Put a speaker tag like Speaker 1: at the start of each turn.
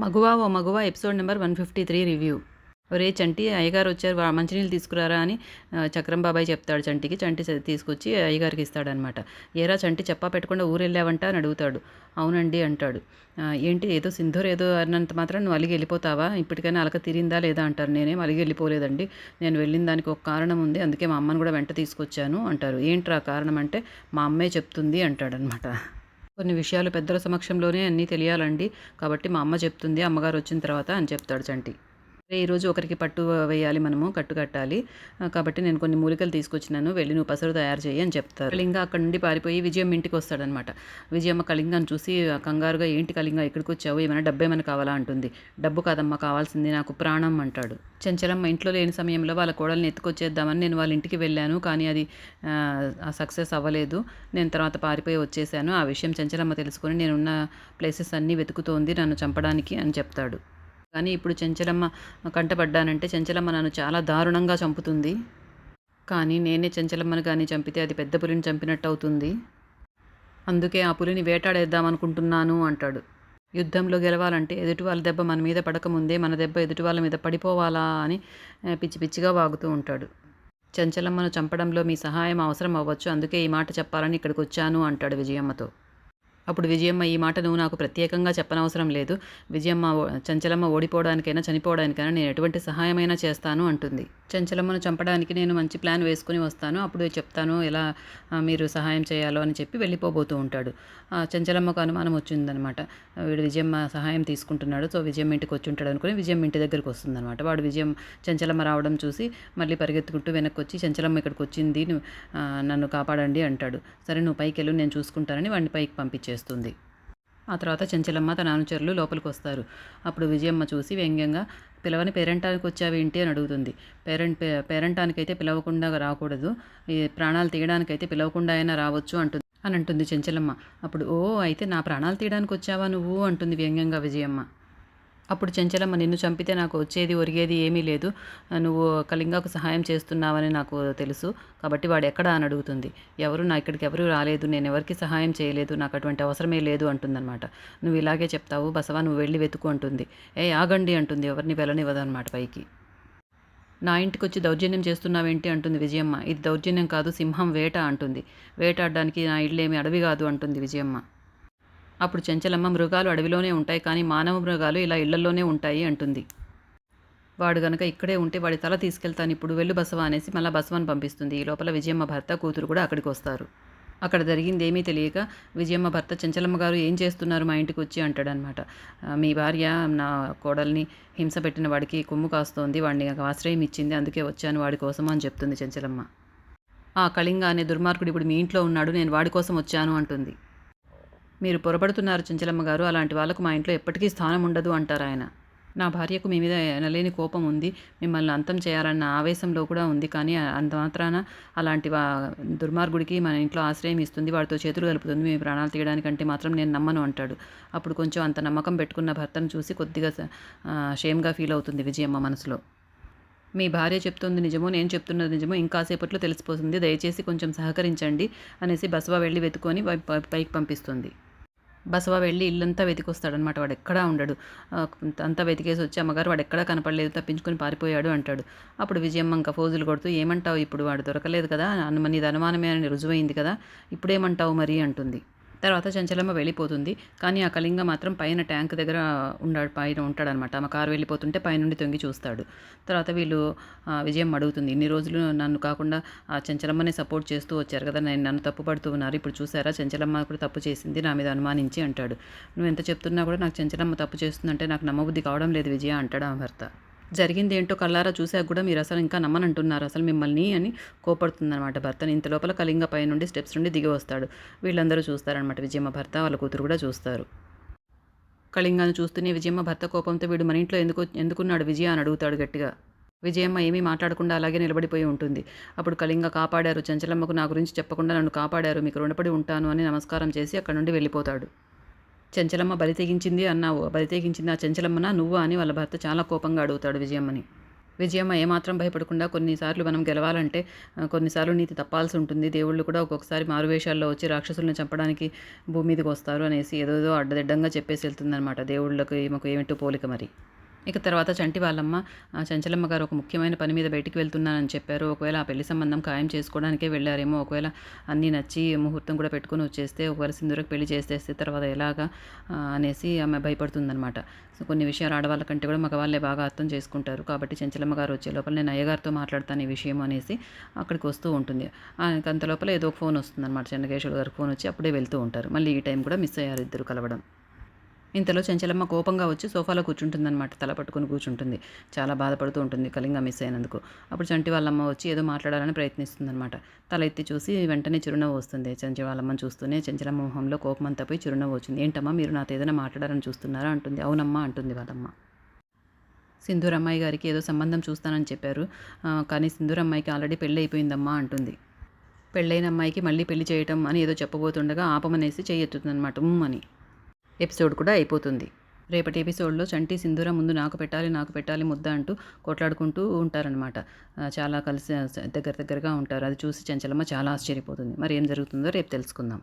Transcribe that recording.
Speaker 1: మగువా ఓ మగువా episode number 153 review. ఒరే చంటి, అయ్యగారు వచ్చారు, మంచినీళ్ళు తీసుకురారా అని చక్రం బాబాయ్ చెప్తాడు చంటికి. చంటి తీసుకొచ్చి అయ్యగారికి ఇస్తాడనమాట. ఏరా చంటి, చెప్పా పెట్టకుండా ఊరెళ్ళావంట అని అడుగుతాడు. అవునండి అంటాడు. ఏంటి, ఏదో సింధూర్ ఏదో అన్నంత మాత్రం నువ్వు అలిగి వెళ్ళిపోతావా? ఇప్పటికైనా అలక తీరిందా లేదా అంటారు. నేనేం అలిగి వెళ్ళిపోలేదండి, నేను వెళ్ళిన దానికి ఒక కారణం ఉంది, అందుకే మా అమ్మను కూడా వెంట తీసుకొచ్చాను అంటారు. ఏంట్రా కారణం అంటే మా అమ్మే చెప్తుంది అంటాడనమాట. కొన్ని విషయాలు పెద్దల సమక్షంలోనే అన్నీ తెలియాలండి, కాబట్టి మా అమ్మ చెప్తుంది, అమ్మగారు వచ్చిన తర్వాత అని చెప్తాడు చంటి. ఈరోజు ఒకరికి పట్టు వేయాలి, మనము కట్టు కట్టాలి, కాబట్టి నేను కొన్ని మూలికలు తీసుకొచ్చినాను, వెళ్ళి నువ్వు పసరు తయారు చేయి అని చెప్తారు. కళింగ అక్కడి నుండి పారిపోయి విజయమ్మ ఇంటికి వస్తాడనమాట. విజయమ్మ కళింగాన్ని చూసి కంగారుగా, ఏంటి కళింగ ఇక్కడికి వచ్చావు, ఏమైనా డబ్బు ఏమైనా కావాలా అంటుంది. డబ్బు కాదమ్మా కావాల్సింది, నాకు ప్రాణం అంటాడు. చెంచలమ్మ ఇంట్లో లేని సమయంలో వాళ్ళ కోడల్ని ఎత్తుకొచ్చేద్దామని నేను వాళ్ళ ఇంటికి వెళ్ళాను, కానీ అది సక్సెస్ అవ్వలేదు. నేను తర్వాత పారిపోయి వచ్చేసాను. ఆ విషయం చెంచలమ్మ తెలుసుకొని నేనున్న ప్లేసెస్ అన్నీ వెతుకుతోంది నన్ను చంపడానికి అని చెప్తాడు. కానీ ఇప్పుడు చెంచలమ్మ కంటపడ్డానంటే చెంచలమ్మ నన్ను చాలా దారుణంగా చంపుతుంది. కానీ నేనే చెంచలమ్మను కానీ చంపితే అది పెద్ద పులిని చంపినట్టు అవుతుంది. అందుకే ఆ పులిని వేటాడేద్దామనుకుంటున్నాను అంటాడు. యుద్ధంలో గెలవాలంటే ఎదుటి వాళ్ళ దెబ్బ మన మీద పడకముందే మన దెబ్బ ఎదుటి వాళ్ళ మీద పడిపోవాలా అని పిచ్చి పిచ్చిగా వాగుతూ ఉంటాడు. చెంచలమ్మను చంపడంలో మీ సహాయం అవసరం అవ్వచ్చు, అందుకే ఈ మాట చెప్పాలని ఇక్కడికి వచ్చాను అంటాడు విజయమ్మతో. అప్పుడు విజయమ్మ, ఈ మాట నువ్వు నాకు ప్రత్యేకంగా చెప్పనవసరం లేదు. విజయమ్మ చంచలమ్మ ఓడిపోవడానికైనా చనిపోవడానికైనా నేను ఎటువంటి సహాయమైనా చేస్తాను అంటుంది. చంచలమ్మను చంపడానికి నేను మంచి ప్లాన్ వేసుకుని వస్తాను, అప్పుడు చెప్తాను ఎలా మీరు సహాయం చేయాలో అని చెప్పి వెళ్ళిపోబోతూ ఉంటాడు. చంచలమ్మకు అనుమానం వచ్చిందనమాట. వీడు విజయమ్మ సహాయం తీసుకుంటున్నాడు, సో విజయమ్మ ఇంటికి వచ్చి ఉంటాడు అనుకుని విజయమ్మ ఇంటి దగ్గరికి వస్తుందన్నమాట. వాడు చంచలమ్మ రావడం చూసి మళ్ళీ పరిగెత్తుకుంటూ వెనక్కి వచ్చి, చంచలమ్మ ఇక్కడికి వచ్చింది, నన్ను కాపాడండి అంటాడు. సరే నువ్వు పైకి వెళ్ళు, నేను చూసుకుంటానని వాడిని పైకి పంపించేస్తుంది. ఆ తర్వాత చెంచలమ్మ తన అనుచరులు లోపలికి వస్తారు. అప్పుడు విజయమ్మ చూసి వ్యంగ్యంగా, పిలవని పేరంటానికి వచ్చావేంటి అని అడుగుతుంది. పేరంటానికైతే పిలవకుండా రాకూడదు, ఈ ప్రాణాలు తీయడానికైతే పిలవకుండా అయినా రావచ్చు అని అంటుంది చెంచలమ్మ. అప్పుడు ఓ, అయితే నా ప్రాణాలు తీయడానికి వచ్చావా నువ్వు అంటుంది వ్యంగ్యంగా విజయమ్మ. అప్పుడు చెంచలమ్మ, నిన్ను చంపితే నాకు వచ్చేది ఒరిగేది ఏమీ లేదు, నువ్వు కళింగకు సహాయం చేస్తున్నావని నాకు తెలుసు, కాబట్టి వాడు ఎక్కడా అని అడుగుతుంది. ఇక్కడికి ఎవరు రాలేదు, నేను ఎవరికి సహాయం చేయలేదు, నాకు అటువంటి అవసరమే లేదు అంటుందన్నమాట. నువ్వు ఇలాగే చెప్తావు బసవా, నువ్వు వెళ్ళి వెతుకు అంటుంది. ఆగండి అంటుంది, ఎవరిని వెళ్ళనివ్వదన్నమాట పైకి. నా ఇంటికి వచ్చి దౌర్జన్యం చేస్తున్నావేంటి అంటుంది విజయమ్మ. ఇది దౌర్జన్యం కాదు, సింహం వేట అంటుంది. వేటాడడానికి నా ఇల్లేమి అడవి కాదు అంటుంది విజయమ్మ. అప్పుడు చెంచలమ్మ, మృగాలు అడవిలోనే ఉంటాయి, కానీ మానవ మృగాలు ఇలా ఇళ్లలోనే ఉంటాయి అంటుంది. వాడు గనక ఇక్కడే ఉంటే వాడి తల తీసుకెళ్తాను, ఇప్పుడు వెళ్ళు బసవ అనేసి మళ్ళీ బసవని పంపిస్తుంది. ఈ లోపల విజయమ్మ భర్త కూతురు కూడా అక్కడికి వస్తారు. అక్కడ జరిగింది ఏమీ తెలియక విజయమ్మ భర్త, చెంచలమ్మ గారు ఏం చేస్తున్నారు మా ఇంటికి వచ్చి అంటాడనమాట. మీ భార్య నా కోడల్ని హింస పెట్టిన వాడికి కొమ్ము కాస్తోంది, వాడిని ఆశ్రయం ఇచ్చింది, అందుకే వచ్చాను వాడి కోసం అని చెప్తుంది చెంచలమ్మ. ఆ కళింగ అనే దుర్మార్గుడు ఇప్పుడు మీ ఇంట్లో ఉన్నాడు, నేను వాడి కోసం వచ్చాను అంటుంది. మీరు పొరపడుతున్నారు చెంచలమ్మ గారు, అలాంటి వాళ్ళకు మా ఇంట్లో ఎప్పటికీ స్థానం ఉండదు అంటారాయన. నా భార్యకు మీ మీద ఎనలేని కోపం ఉంది, మిమ్మల్ని అంతం చేయాలన్న ఆవేశంలో కూడా ఉంది, కానీ అంత మాత్రాన అలాంటి దుర్మార్గుడికి మన ఇంట్లో ఆశ్రయం ఇస్తుంది, వాడితో చేతులు కలుపుతుంది, మీ ప్రాణాలు తీయడానికంటే మాత్రం నేను నమ్మను అంటాడు. అప్పుడు కొంచెం అంత నమ్మకం పెట్టుకున్న భర్తను చూసి కొద్దిగా షేమ్గా ఫీల్ అవుతుంది విజయమ్మ మనసులో. మీ భార్య చెప్తుంది నిజమో, నేను చెప్తున్నది నిజమో ఇంకాసేపట్లో తెలిసిపోతుంది, దయచేసి కొంచెం సహకరించండి అనేసి బసవ వెళ్ళి వెతుకొని పైకి పంపిస్తుంది. బసవ వెళ్ళి ఇల్లంతా వెతికొస్తాడనమాట. వాడు ఎక్కడా ఉండడు. అంతా వెతికేసి వచ్చి, అమ్మగారు వాడు ఎక్కడా కనపడలేదు, తప్పించుకొని పారిపోయాడు అంటాడు. అప్పుడు విజయమ్మ ఇంకా ఫోజులు కొడుతూ, ఏమంటావు, ఇప్పుడు వాడు దొరకలేదు కదా, నీది అనుమానమే అని రుజువైంది కదా, ఇప్పుడేమంటావు మరి అంటుంది. తర్వాత చంచలమ్మ వెళ్ళిపోతుంది, కానీ ఆ కళింగ మాత్రం పైన ట్యాంక్ దగ్గర పైన ఉంటాడనమాట. ఆమె కారు వెళ్ళిపోతుంటే పైనుండి తొంగి చూస్తాడు. తర్వాత వీళ్ళు విజయమ్మ అడుగుతుంది, ఇన్ని రోజులు నన్ను కాకుండా ఆ చంచలమ్మని సపోర్ట్ చేస్తూ వచ్చారు కదా, నన్ను తప్పుపడుతూ ఉన్నారు, ఇప్పుడు చూసారా చంచలమ్మ కూడా తప్పు చేసింది నా మీద అనుమానించి అంటాడు. నువ్వు ఎంత చెప్తున్నా కూడా నాకు చంచలమ్మ తప్పు చేస్తుందంటే నాకు నమ్మబుద్ధి కావడం లేదు విజయ అంటాడు ఆ భర్త. జరిగింది ఏంటో కళ్ళారా చూశాక కూడా మీరు అసలు ఇంకా నమ్మనంటున్నారు అసలు మిమ్మల్ని అని కోపడుతుందన్నమాట భర్తని. ఇంత లోపల కళింగ పై నుండి స్టెప్స్ నుండి దిగి వస్తాడు. వీళ్ళందరూ చూస్తారనమాట, విజయమ్మ భర్త వాళ్ళ కూతురు కూడా చూస్తారు. కళింగాను చూస్తూనే విజయమ్మ భర్త కోపంతో, వీడు మన ఇంట్లో ఎందుకున్నాడు విజయ అని అడుగుతాడు గట్టిగా. విజయమ్మ ఏమీ మాట్లాడకుండా అలాగే నిలబడిపోయి ఉంటుంది. అప్పుడు కళింగ, కాపాడారు చంచలమ్మకు, నా గురించి చెప్పకుండా నన్ను కాపాడారు, మీకు రుణపడి ఉంటాను అని నమస్కారం చేసి అక్కడి నుండి వెళ్ళిపోతాడు. చెంచలమ్మ బరి తెగించింది అన్నావు, బరి తెగించింది ఆ చెంచలమ్మనా నువ్వు అని వాళ్ళ భర్త చాలా కోపంగా అడుగుతాడు విజయమ్మని. విజయమ్మ ఏమాత్రం భయపడకుండా కొన్నిసార్లు మనం గెలవాలంటే కొన్నిసార్లు నీతి తప్పాల్సి ఉంటుంది. దేవుళ్ళు కూడా ఒక్కొక్కసారి మారువేషాల్లో వచ్చి రాక్షసుల్ని చంపడానికి భూమి మీదకి వస్తారు అనేసి ఏదేదో అడ్డదిడ్డంగా చెప్పేసి వెళ్తుందనమాట. దేవుళ్ళకి ఈమెకు ఏమిటో పోలిక మరి. ఇక తర్వాత చంటి వాళ్ళమ్మ చంచలమ్మ గారు ఒక ముఖ్యమైన పని మీద బయటికి వెళ్తున్నానని చెప్పారు. ఒకవేళ ఆ పెళ్లి సంబంధం ఖాయం చేసుకోవడానికే వెళ్ళారేమో. ఒకవేళ అన్నీ నచ్చి ముహూర్తం కూడా పెట్టుకొని వచ్చేస్తే, ఒకవేళ సింధూరకు పెళ్లి చేసేస్తే తర్వాత ఎలాగా అనేసి ఆమె భయపడుతుందనమాట. సో కొన్ని విషయాలు ఆడవాళ్ళ కంటే కూడా మగవాళ్ళే బాగా అర్థం చేసుకుంటారు. కాబట్టి చంచలమ్మ గారు వచ్చే లోపల నేను అయ్యగారితో మాట్లాడతాను ఈ విషయం అనేసి అక్కడికి వస్తూ ఉంటుంది. అంత లోపల ఏదో ఒక ఫోన్ వస్తుందన్నమాట. చెన్నకేశ్వర గారికి ఫోన్ వచ్చి అప్పుడే వెళ్తూ ఉంటారు. మళ్ళీ ఈ టైం కూడా మిస్ అయ్యారు ఇద్దరు కలవడం. ఇంతలో చంచలమ్మ కోపంగా వచ్చి సోఫాలో కూర్చుంటుందన్నమాట. తల పట్టుకొని కూర్చుంటుంది. చాలా బాధపడుతూ ఉంటుంది కళింగ మిస్ అయినందుకు. అప్పుడు చంటి వాళ్ళమ్మ వచ్చి ఏదో మాట్లాడాలని ప్రయత్నిస్తుందన్నమాట. తల ఎత్తి చూసి వెంటనే చిరునవ్వు వస్తుంది. చంటి వాళ్ళమ్మని చూస్తూనే చంచలమ్మ మొహంలో కోపం అంతా పోయి చిరునవ్వు వచ్చింది. ఏంటమ్మా మీరు నాతో ఏదైనా మాట్లాడాలని చూస్తున్నారా అంటుంది. అవునమ్మా అంటుంది వాళ్ళమ్మ. సింధూర్ అమ్మాయి గారికి ఏదో సంబంధం చూస్తానని చెప్పారు. కానీ సింధూర్ అమ్మాయికి ఆల్రెడీ పెళ్ళి అయిపోయిందమ్మా అంటుంది. పెళ్ళైన అమ్మాయికి మళ్ళీ పెళ్లి చేయటం అని ఏదో చెప్పబోతుండగా ఆపమనేసి చేయెత్తుతుందన్నమాట అని. ఎపిసోడ్ కూడా అయిపోతుంది. రేపటి ఎపిసోడ్లో చంటి సింధూర ముందు నాకు పెట్టాలి ముద్ద అంటూ కొట్లాడుకుంటూ ఉంటారనమాట. చాలా కలిసి దగ్గరగా ఉంటారు. అది చూసి చంచలమ్మ చాలా ఆశ్చర్యపోతుంది. మరి ఏం జరుగుతుందో రేపు తెలుసుకుందాం.